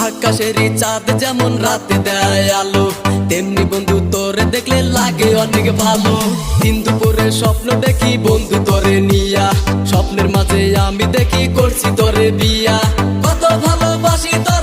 আকাশেরই চাঁদ যেমন রাতে দেয় আলো, তেমনি বন্ধু তোরে দেখলে লাগে অনেক ভালো। দিন দুপুরে স্বপ্ন দেখি বন্ধু তোরে নিয়া, স্বপ্নের মাঝে আমি দেখি করছি তোরে বিয়া। কত ভালোবাসি তোরে